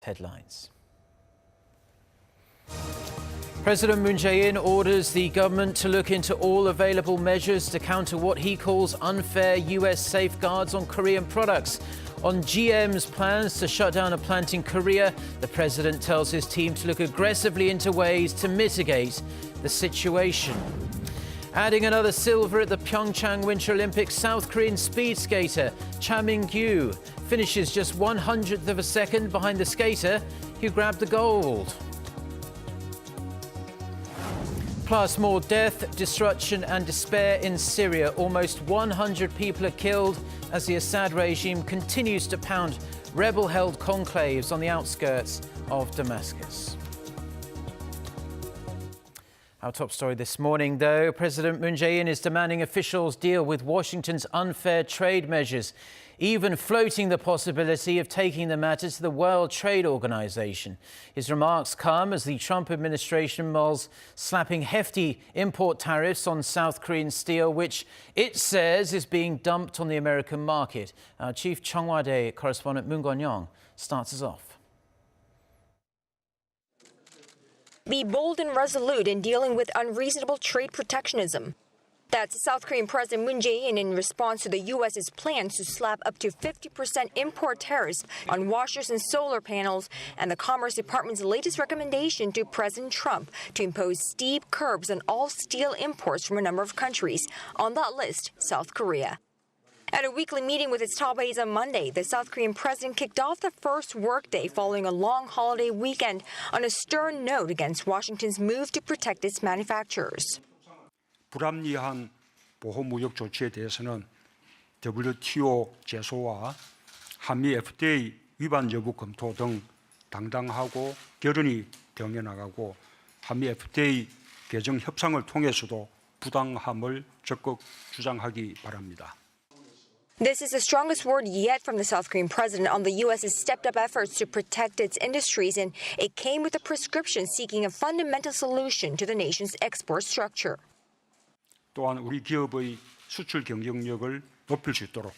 Headlines. President Moon Jae-in orders the government to look into all available measures to counter what he calls unfair U.S. safeguards on Korean products. On GM's plans to shut down a plant in Korea, the president tells his team to look aggressively into ways to mitigate the situation. Adding another silver at the Pyeongchang Winter Olympics, South Korean speed skater Min-kyu finishes just 1/100th of a second behind the skater who grabbed the gold. Plus, more death, destruction and despair in Syria. Almost 100 people are killed as the Assad regime continues to pound rebel-held conclaves on the outskirts of Damascus. Our top story this morning, though, President Moon Jae-in is demanding officials deal with Washington's unfair trade measures, even floating the possibility of taking the matter to the World Trade Organization. His remarks come as the Trump administration mulls slapping hefty import tariffs on South Korean steel, which it says is being dumped on the American market. Our chief Cheonghwa-dae correspondent Moon-kyu starts us off. Be bold and resolute in dealing with unreasonable trade protectionism. That's South Korean President Moon Jae-in in response to the U.S.'s plans to slap up to 50% import tariffs on washers and solar panels, and the Commerce Department's latest recommendation to President Trump to impose steep curbs on all steel imports from a number of countries. On that list, South Korea. At a weekly meeting with its top aides on Monday, the South Korean president kicked off the first workday following a long holiday weekend on a stern note against Washington's move to protect its manufacturers. 불합리한 보호무역 조치에 대해서는 WTO 제소와 한미 FDA 위반 여부 검토 등 당당하고 결연히 대응해 나가고 한미 FDA 개정 협상을 통해서도 부당함을 적극 주장하기 바랍니다. This is the strongest word yet from the South Korean president on the U.S.'s stepped-up efforts to protect its industries, and it came with a prescription seeking a fundamental solution to the nation's export structure. 또한 우리 기업의 수출 경쟁력을 높일 수 있도록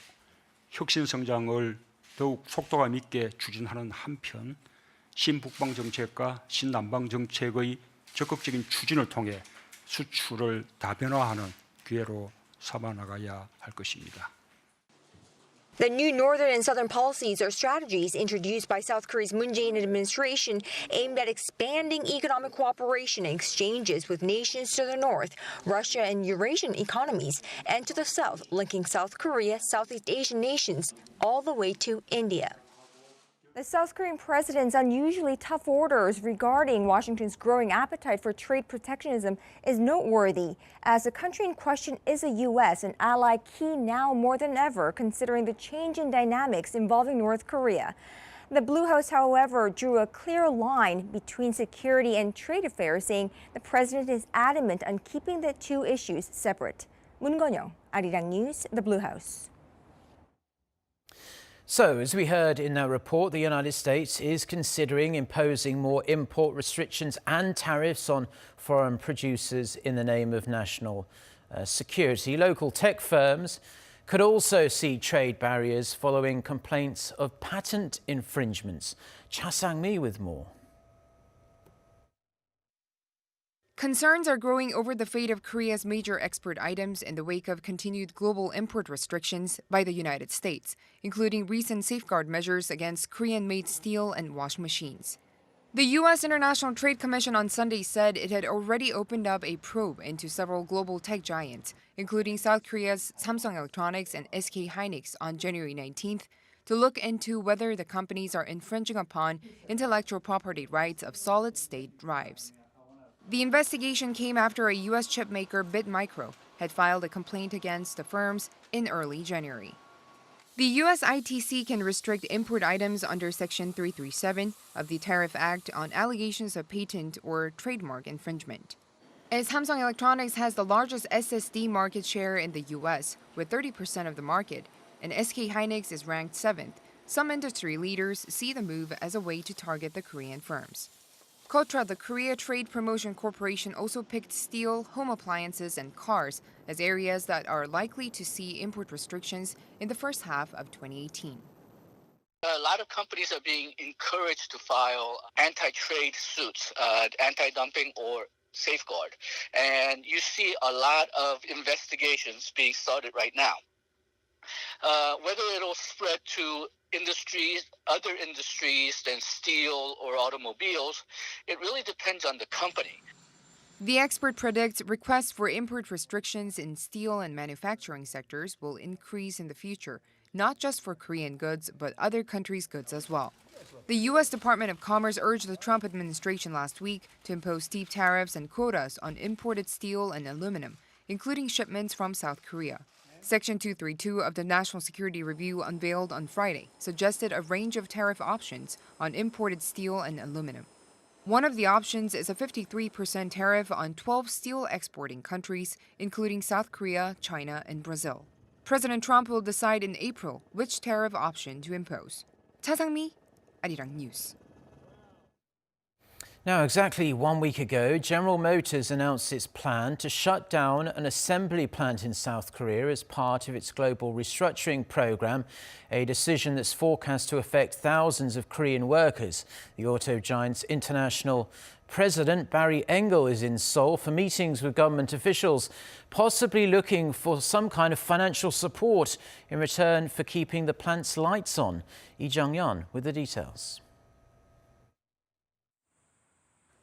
혁신 성장을 더욱 속도감 있게 추진하는 한편 신북방 정책과 신남방 정책의 적극적인 추진을 통해 수출을 다변화하는 기회로 삼아 나가야 할 것입니다. The new northern and southern policies or strategies introduced by South Korea's Moon Jae-in administration aimed at expanding economic cooperation and exchanges with nations to the north, Russia and Eurasian economies, and to the south, linking South Korea, Southeast Asian nations, all the way to India. The South Korean president's unusually tough orders regarding Washington's growing appetite for trade protectionism is noteworthy, as the country in question is a U.S., an ally key now more than ever, considering the change in dynamics involving North Korea. The Blue House, however, drew a clear line between security and trade affairs, saying the president is adamant on keeping the two issues separate. Moon-kyu, Arirang News, the Blue House. So, as we heard in our report, the United States is considering imposing more import restrictions and tariffs on foreign producers in the name of national security. Local tech firms could also see trade barriers following complaints of patent infringements. Cha Sang-mi with more. Concerns are growing over the fate of Korea's major export items in the wake of continued global import restrictions by the United States, including recent safeguard measures against Korean-made steel and washing machines. The U.S. International Trade Commission on Sunday said it had already opened up a probe into several global tech giants, including South Korea's Samsung Electronics and SK Hynix on January 19th, to look into whether the companies are infringing upon intellectual property rights of solid-state drives. The investigation came after a U.S. chipmaker Bitmicro had filed a complaint against the firms in early January. The U.S. ITC can restrict import items under Section 337 of the Tariff Act on allegations of patent or trademark infringement. As Samsung Electronics has the largest SSD market share in the U.S., with 30% of the market, and SK Hynix is ranked 7th, some industry leaders see the move as a way to target the Korean firms. KOTRA, the Korea Trade Promotion Corporation, also picked steel, home appliances, and cars as areas that are likely to see import restrictions in the first half of 2018. A lot of companies are being encouraged to file anti-trade suits, anti-dumping or safeguard. And you see a lot of investigations being started right now. Whether it'll spread to industries, other industries than steel or automobiles, it really depends on the company. The expert predicts requests for import restrictions in steel and manufacturing sectors will increase in the future, not just for Korean goods, but other countries' goods as well. The U.S. Department of Commerce urged the Trump administration last week to impose steep tariffs and quotas on imported steel and aluminum, including shipments from South Korea. Section 232 of the National Security Review unveiled on Friday suggested a range of tariff options on imported steel and aluminum. One of the options is a 53% tariff on 12 steel exporting countries, including South Korea, China, and Brazil. President Trump will decide in April which tariff option to impose. Cha Sang-mi, Arirang News. Now, exactly 1 week ago, General Motors announced its plan to shut down an assembly plant in South Korea as part of its global restructuring program, a decision that's forecast to affect thousands of Korean workers. The auto giant's international president, Barry Engel, is in Seoul for meetings with government officials, possibly looking for some kind of financial support in return for keeping the plant's lights on. Lee Jung-yeon with the details.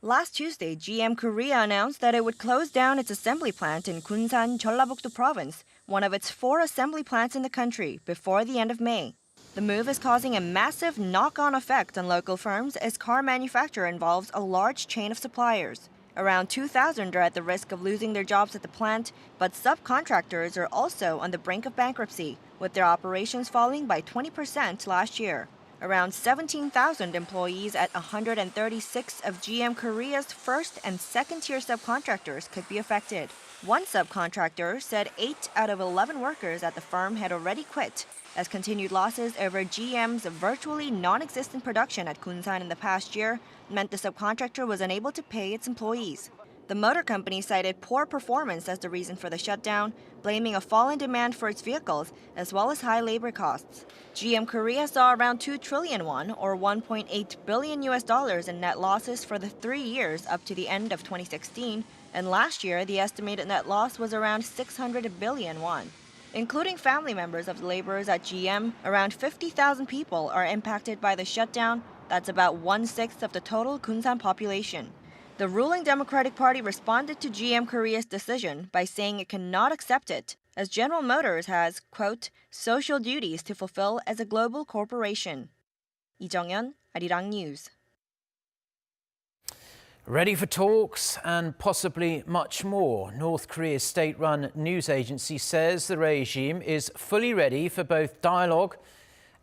Last Tuesday, GM Korea announced that it would close down its assembly plant in Gunsan, Jeollabuk-do Province, one of its 4 assembly plants in the country, before the end of May. The move is causing a massive knock-on effect on local firms as car manufacture involves a large chain of suppliers. Around 2,000 are at the risk of losing their jobs at the plant, but subcontractors are also on the brink of bankruptcy, with their operations falling by 20% last year. Around 17,000 employees at 136 of GM Korea's first and second-tier subcontractors could be affected. One subcontractor said 8 out of 11 workers at the firm had already quit, as continued losses over GM's virtually non-existent production at Gunsan in the past year meant the subcontractor was unable to pay its employees. The motor company cited poor performance as the reason for the shutdown, blaming a fall in demand for its vehicles as well as high labor costs. GM Korea saw around 2 trillion won, or $1.8 billion in net losses for the 3 years up to the end of 2016, and last year the estimated net loss was around 600 billion won. Including family members of the laborers at GM, around 50,000 people are impacted by the shutdown. That's about 1/6 of the total Gunsan population. The ruling Democratic Party responded to GM Korea's decision by saying it cannot accept it, as General Motors has, quote, social duties to fulfill as a global corporation. Lee Jung-yeon, Arirang News. Ready for talks and possibly much more. North Korea's state-run news agency says the regime is fully ready for both dialogue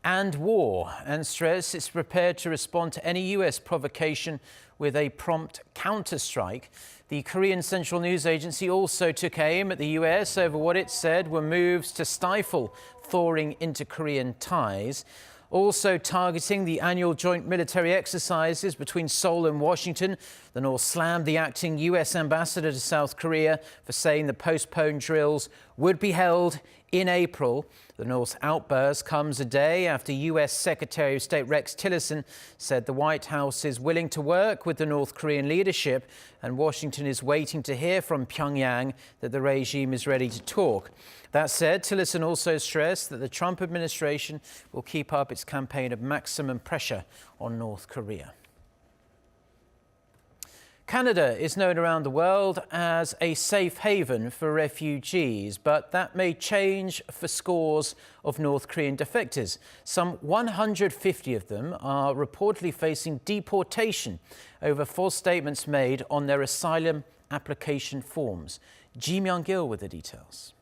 and war, and stress it's prepared to respond to any U.S. provocation with a prompt counterstrike. The Korean Central News Agency also took aim at the U.S. over what it said were moves to stifle thawing inter-Korean ties, also targeting the annual joint military exercises between Seoul and Washington. The North slammed the acting U.S. ambassador to South Korea for saying the postponed drills would be held in April. The North's outburst comes a day after U.S. Secretary of State Rex Tillerson said the White House is willing to work with the North Korean leadership, and Washington is waiting to hear from Pyongyang that the regime is ready to talk. That said, Tillerson also stressed that the Trump administration will keep up its campaign of maximum pressure on North Korea. Canada is known around the world as a safe haven for refugees, but that may change for scores of North Korean defectors. Some 150 of them are reportedly facing deportation over false statements made on their asylum application forms. Ji Myung-gil with the details.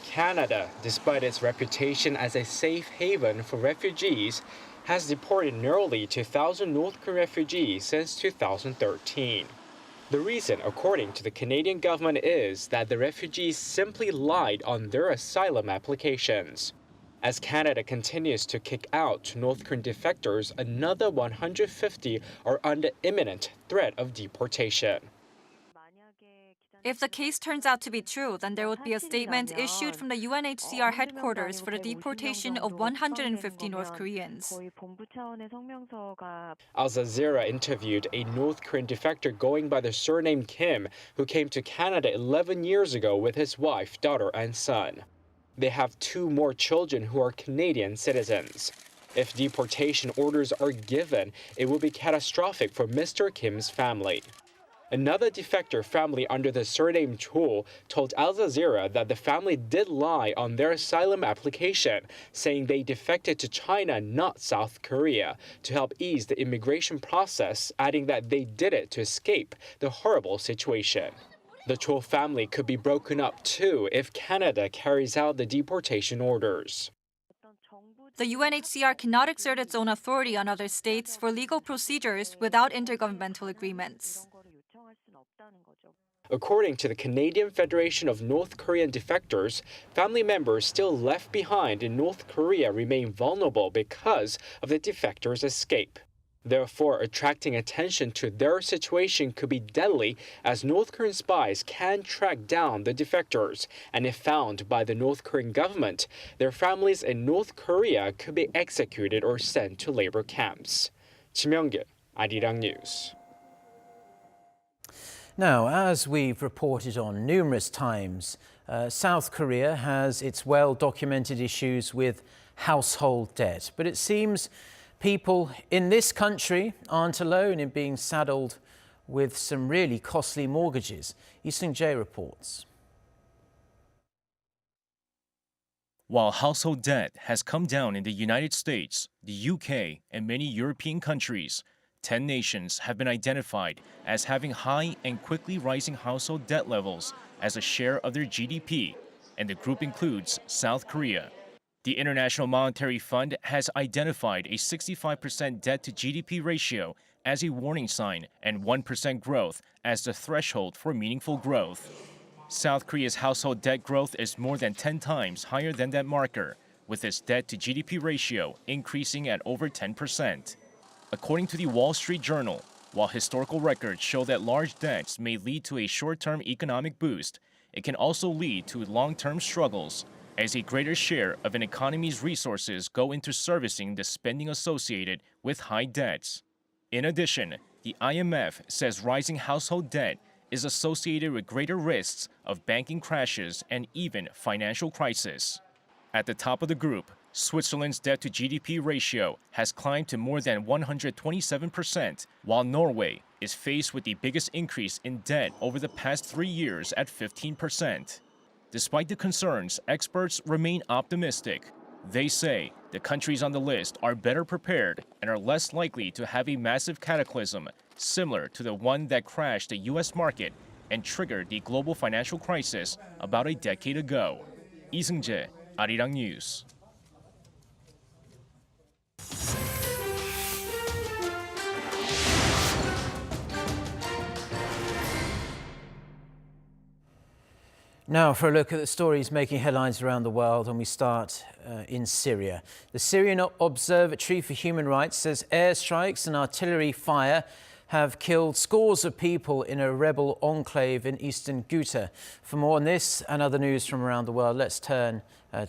Canada, despite its reputation as a safe haven for refugees, has deported nearly 2,000 North Korean refugees since 2013. The reason, according to the Canadian government, is that the refugees simply lied on their asylum applications. As Canada continues to kick out North Korean defectors, another 150 are under imminent threat of deportation. If the case turns out to be true, then there would be a statement issued from the UNHCR headquarters for the deportation of 150 North Koreans. Al Jazeera interviewed a North Korean defector going by the surname Kim, who came to Canada 11 years ago with his wife, daughter, and son. They have 2 more children who are Canadian citizens. If deportation orders are given, it will be catastrophic for Mr. Kim's family. Another defector family under the surname Cho told Al Jazeera that the family did lie on their asylum application, saying they defected to China, not South Korea, to help ease the immigration process, adding that they did it to escape the horrible situation. The Cho family could be broken up too if Canada carries out the deportation orders. The UNHCR cannot exert its own authority on other states for legal procedures without intergovernmental agreements. According to the Canadian Federation of North Korean Defectors, family members still left behind in North Korea remain vulnerable because of the defectors' escape. Therefore, attracting attention to their situation could be deadly, as North Korean spies can track down the defectors, and if found by the North Korean government, their families in North Korea could be executed or sent to labor camps. 지명길, Arirang News. Now, as we've reported on numerous times, South Korea has its well-documented issues with household debt. But it seems people in this country aren't alone in being saddled with some really costly mortgages. Easton J reports. While household debt has come down in the United States, the UK, and many European countries, 10 nations have been identified as having high and quickly rising household debt levels as a share of their GDP, and the group includes South Korea. The International Monetary Fund has identified a 65% debt to GDP ratio as a warning sign and 1% growth as the threshold for meaningful growth. South Korea's household debt growth is more than 10 times higher than that marker, with its debt to GDP ratio increasing at over 10%. According to the Wall Street Journal, while historical records show that large debts may lead to a short-term economic boost, it can also lead to long-term struggles, as a greater share of an economy's resources go into servicing the spending associated with high debts. In addition, the IMF says rising household debt is associated with greater risks of banking crashes and even financial crisis. At the top of the group, Switzerland's debt-to-GDP ratio has climbed to more than 127%, while Norway is faced with the biggest increase in debt over the past 3 years at 15%. Despite the concerns, experts remain optimistic. They say the countries on the list are better prepared and are less likely to have a massive cataclysm similar to the one that crashed the U.S. market and triggered the global financial crisis about a decade ago. Lee Seung-jae, Arirang News. Now for a look at the stories making headlines around the world, and we start in Syria. The Syrian Observatory for Human Rights says airstrikes and artillery fire have killed scores of people in a rebel enclave in eastern Ghouta. For more on this and other news from around the world, let's turn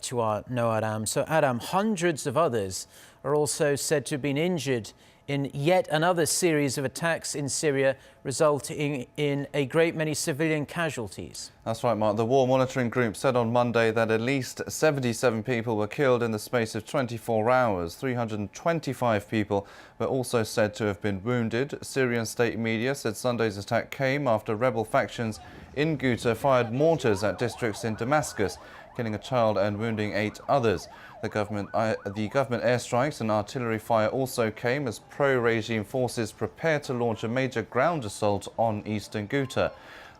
to our Noah Adam. So Adam, hundreds of others are also said to have been injured in yet another series of attacks in Syria, resulting in a great many civilian casualties. That's right, Mark. The War Monitoring Group said on Monday that at least 77 people were killed in the space of 24 hours. 325 people were also said to have been wounded. Syrian state media said Sunday's attack came after rebel factions in Ghouta fired mortars at districts in Damascus, killing a child and wounding 8 others. The government airstrikes and artillery fire also came as pro-regime forces prepare to launch a major ground assault on eastern Ghouta.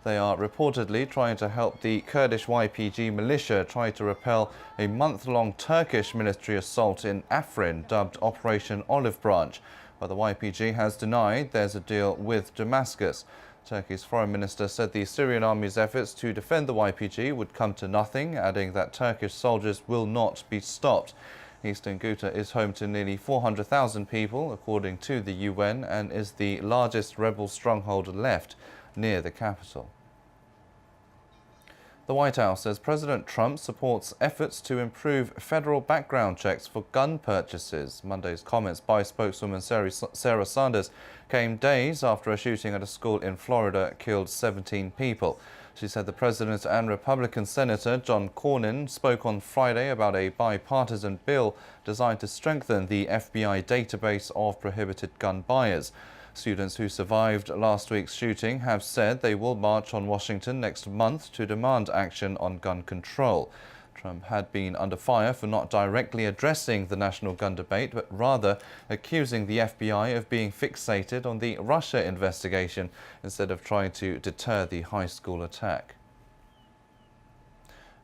They are reportedly trying to help the Kurdish YPG militia try to repel a month-long Turkish military assault in Afrin, dubbed Operation Olive Branch. But the YPG has denied there's a deal with Damascus. Turkey's foreign minister said the Syrian army's efforts to defend the YPG would come to nothing, adding that Turkish soldiers will not be stopped. Eastern Ghouta is home to nearly 400,000 people, according to the UN, and is the largest rebel stronghold left near the capital. The White House says President Trump supports efforts to improve federal background checks for gun purchases. Monday's comments by spokeswoman Sarah Sanders came days after a shooting at a school in Florida killed 17 people. She said the president and Republican Senator John Cornyn spoke on Friday about a bipartisan bill designed to strengthen the FBI database of prohibited gun buyers. Students who survived last week's shooting have said they will march on Washington next month to demand action on gun control. Trump had been under fire for not directly addressing the national gun debate, but rather accusing the FBI of being fixated on the Russia investigation instead of trying to deter the high school attack.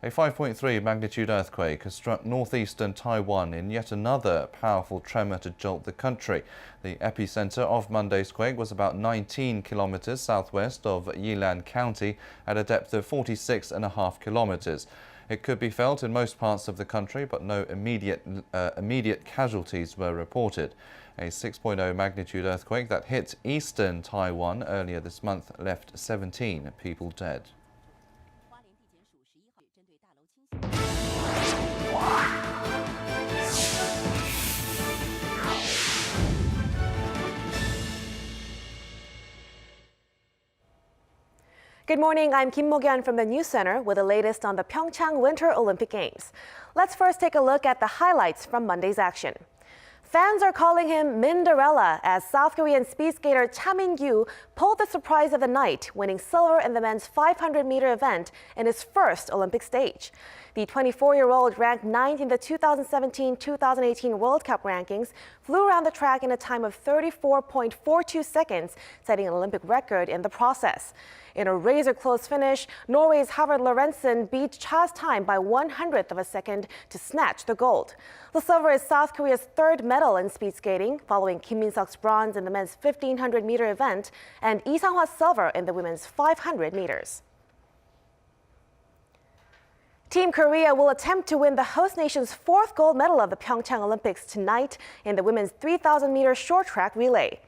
A 5.3 magnitude earthquake has struck northeastern Taiwan in yet another powerful tremor to jolt the country. The epicenter of Monday's quake was about 19 kilometers southwest of Yilan County at a depth of 46.5 kilometers. It could be felt in most parts of the country, but no immediate casualties were reported. A 6.0 magnitude earthquake that hit eastern Taiwan earlier this month left 17 people dead. Good morning, I'm Kim Mo-gyun from the News Center with the latest on the Pyeongchang Winter Olympic Games. Let's first take a look at the highlights from Monday's action. Fans are calling him Minderella as South Korean speed skater Min-kyu pulled the surprise of the night, winning silver in the men's 500-meter event in his first Olympic stage. The 24-year-old, ranked 9th in the 2017-2018 World Cup rankings, flew around the track in a time of 34.42 seconds, setting an Olympic record in the process. In a razor-close finish, Norway's Havard Lorentzen beat Cha's time by 1/100th of a second to snatch the gold. The silver is South Korea's third medal in speed skating, following Kim Min-seok's bronze in the men's 1500-meter event and Lee Sang-hwa's silver in the women's 500 meters. Team Korea will attempt to win the host nation's fourth gold medal of the Pyeongchang Olympics tonight in the women's 3,000-meter short track relay.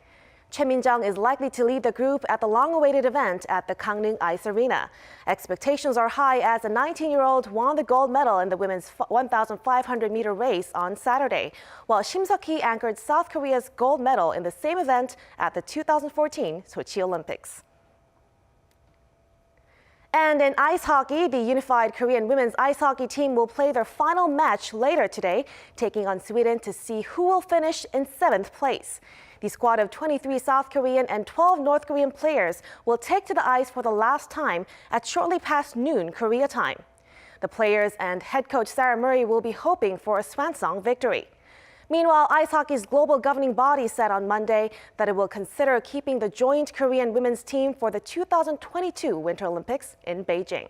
Choi Min-jung is likely to lead the group at the long-awaited event at the Gangneung Ice Arena. Expectations are high as the 19-year-old won the gold medal in the women's 1,500-meter race on Saturday, while Shim Seok-hee anchored South Korea's gold medal in the same event at the 2014 Sochi Olympics. And in ice hockey, the unified Korean women's ice hockey team will play their final match later today, taking on Sweden to see who will finish in 7th place. The squad of 23 South Korean and 12 North Korean players will take to the ice for the last time at shortly past noon Korea time. The players and head coach Sarah Murray will be hoping for a swan-song victory. Meanwhile, ice hockey's global governing body said on Monday that it will consider keeping the joint Korean women's team for the 2022 Winter Olympics in Beijing.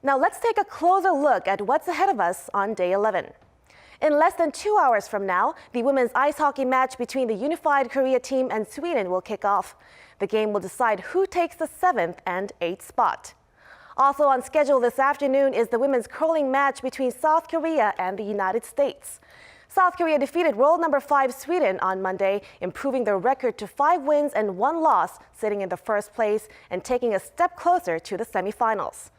Now let's take a closer look at what's ahead of us on day 11. In less than 2 hours from now, the women's ice hockey match between the unified Korea team and Sweden will kick off. The game will decide who takes the 7th and 8th spot. Also on schedule this afternoon is the women's curling match between South Korea and the United States. South Korea defeated world number 5 Sweden on Monday, improving their record to 5 wins and 1 loss, sitting in the first place and taking a step closer to the semifinals.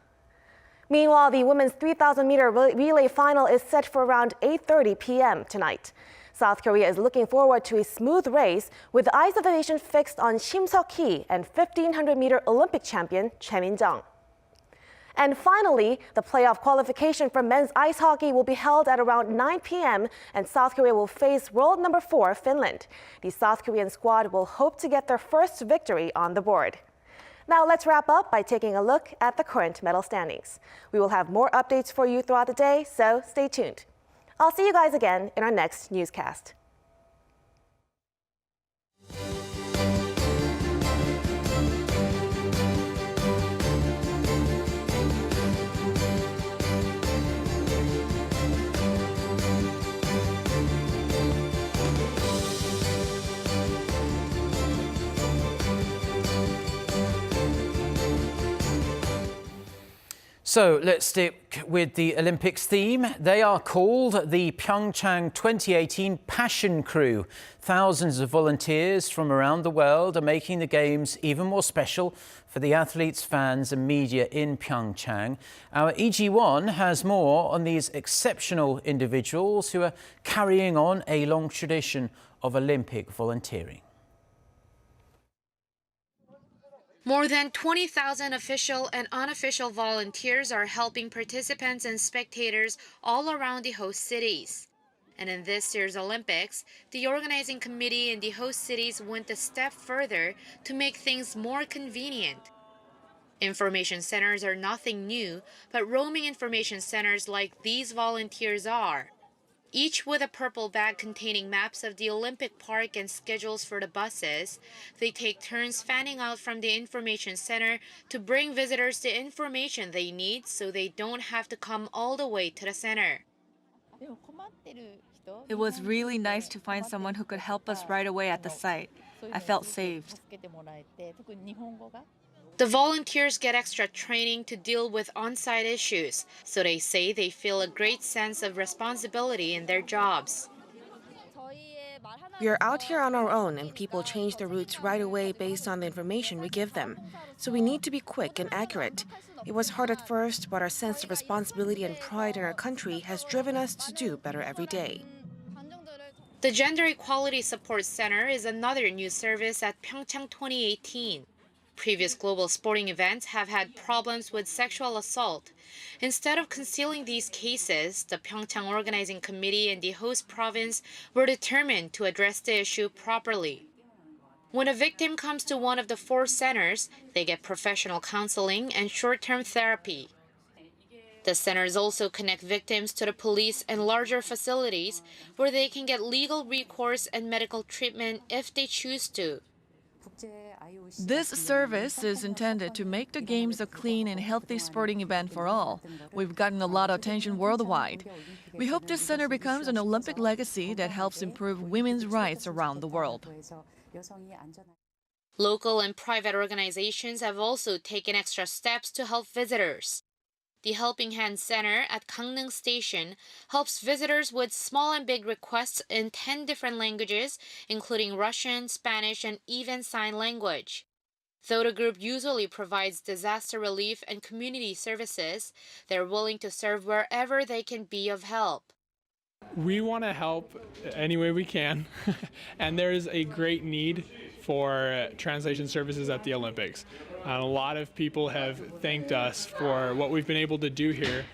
Meanwhile, the women's 3,000-meter relay final is set for around 8:30 p.m. tonight. South Korea is looking forward to a smooth race, with the eyes of the nation fixed on Shim Seok-hee and 1,500-meter Olympic champion Choi Min-jung. And finally, the playoff qualification for men's ice hockey will be held at around 9 p.m. and South Korea will face world number 4 Finland. The South Korean squad will hope to get their first victory on the board. Now let's wrap up by taking a look at the current medal standings. We will have more updates for you throughout the day, so stay tuned. I'll see you guys again in our next newscast. So let's stick with the Olympics theme. They are called the Pyeongchang 2018 Passion Crew. Thousands of volunteers from around the world are making the Games even more special for the athletes, fans and media in Pyeongchang. Our EG1 has more on these exceptional individuals who are carrying on a long tradition of Olympic volunteering. More than 20,000 official and unofficial volunteers are helping participants and spectators all around the host cities. And in this year's Olympics, the organizing committee in the host cities went a step further to make things more convenient. Information centers are nothing new, but roaming information centers like these volunteers are. Each with a purple bag containing maps of the Olympic Park and schedules for the buses, they take turns fanning out from the information center to bring visitors the information they need so they don't have to come all the way to the center. It was really nice to find someone who could help us right away at the site. I felt saved. The volunteers get extra training to deal with on-site issues, so they say they feel a great sense of responsibility in their jobs. We are out here on our own, and people change their routes right away based on the information we give them. So we need to be quick and accurate. It was hard at first, but our sense of responsibility and pride in our country has driven us to do better every day. The Gender Equality Support Center is another new service at Pyeongchang 2018. Previous global sporting events have had problems with sexual assault. Instead of concealing these cases, the Pyeongchang Organizing Committee and the host province were determined to address the issue properly. When a victim comes to one of the 4 centers, they get professional counseling and short-term therapy. The centers also connect victims to the police and larger facilities where they can get legal recourse and medical treatment if they choose to. This service is intended to make the Games a clean and healthy sporting event for all. We've gotten a lot of attention worldwide. We hope this center becomes an Olympic legacy that helps improve women's rights around the world. Local and private organizations have also taken extra steps to help visitors. The Helping Hand Center at Gangneung Station helps visitors with small and big requests in 10 different languages, including Russian, Spanish, and even sign language. Though the group usually provides disaster relief and community services, they're willing to serve wherever they can be of help. We want to help any way we can, and there is a great need for translation services at the Olympics. A lot of people have thanked us for what we've been able to do here.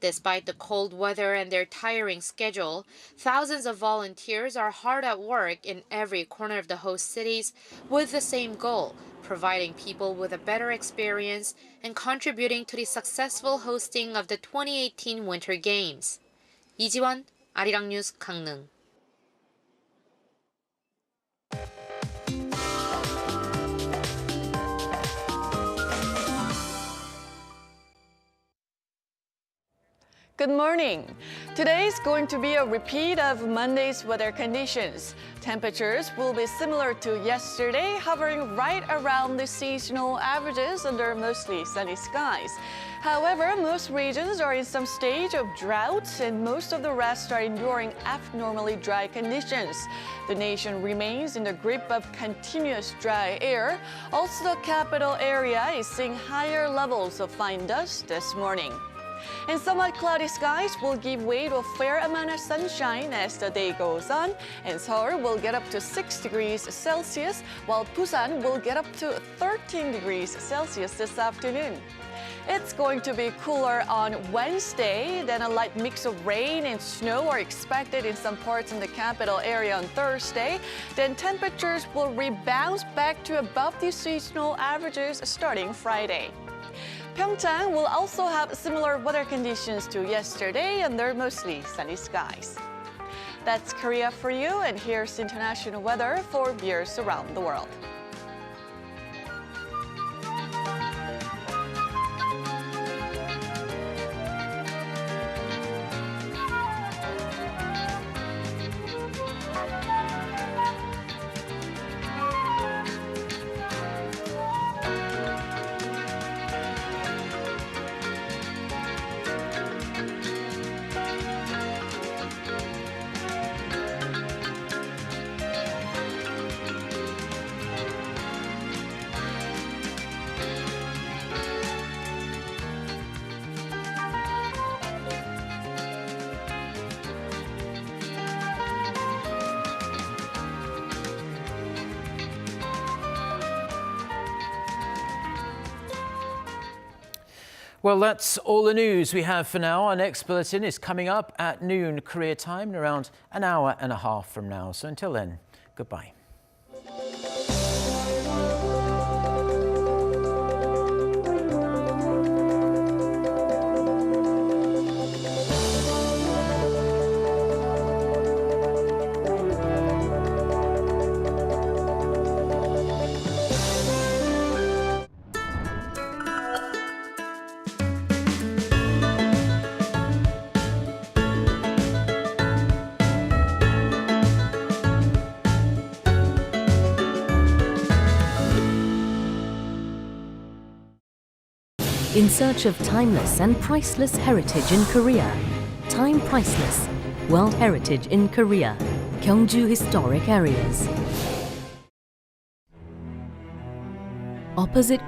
Despite the cold weather and their tiring schedule, thousands of volunteers are hard at work in every corner of the host cities with the same goal, providing people with a better experience and contributing to the successful hosting of the 2018 Winter Games. 이지원, 아리랑 뉴스 강릉. Good morning. Today is going to be a repeat of Monday's weather conditions. Temperatures will be similar to yesterday, hovering right around the seasonal averages under mostly sunny skies. However, most regions are in some stage of drought, and most of the rest are enduring abnormally dry conditions. The nation remains in the grip of continuous dry air. Also, the capital area is seeing higher levels of fine dust this morning. And somewhat cloudy skies will give way to a fair amount of sunshine as the day goes on, and Seoul will get up to 6 degrees Celsius, while Busan will get up to 13 degrees Celsius this afternoon. It's going to be cooler on Wednesday, then a light mix of rain and snow are expected in some parts in the capital area on Thursday. Then temperatures will rebound back to above the seasonal averages starting Friday. Pyeongchang will also have similar weather conditions to yesterday, and they're mostly sunny skies. That's Korea for you, and here's international weather for viewers around the world. Well, that's all the news we have for now. Our next bulletin is coming up at noon Korea time in around an hour and a half from now. So until then, goodbye. In search of timeless and priceless heritage in Korea. Time Priceless, World Heritage in Korea, Gyeongju Historic Areas. Opposite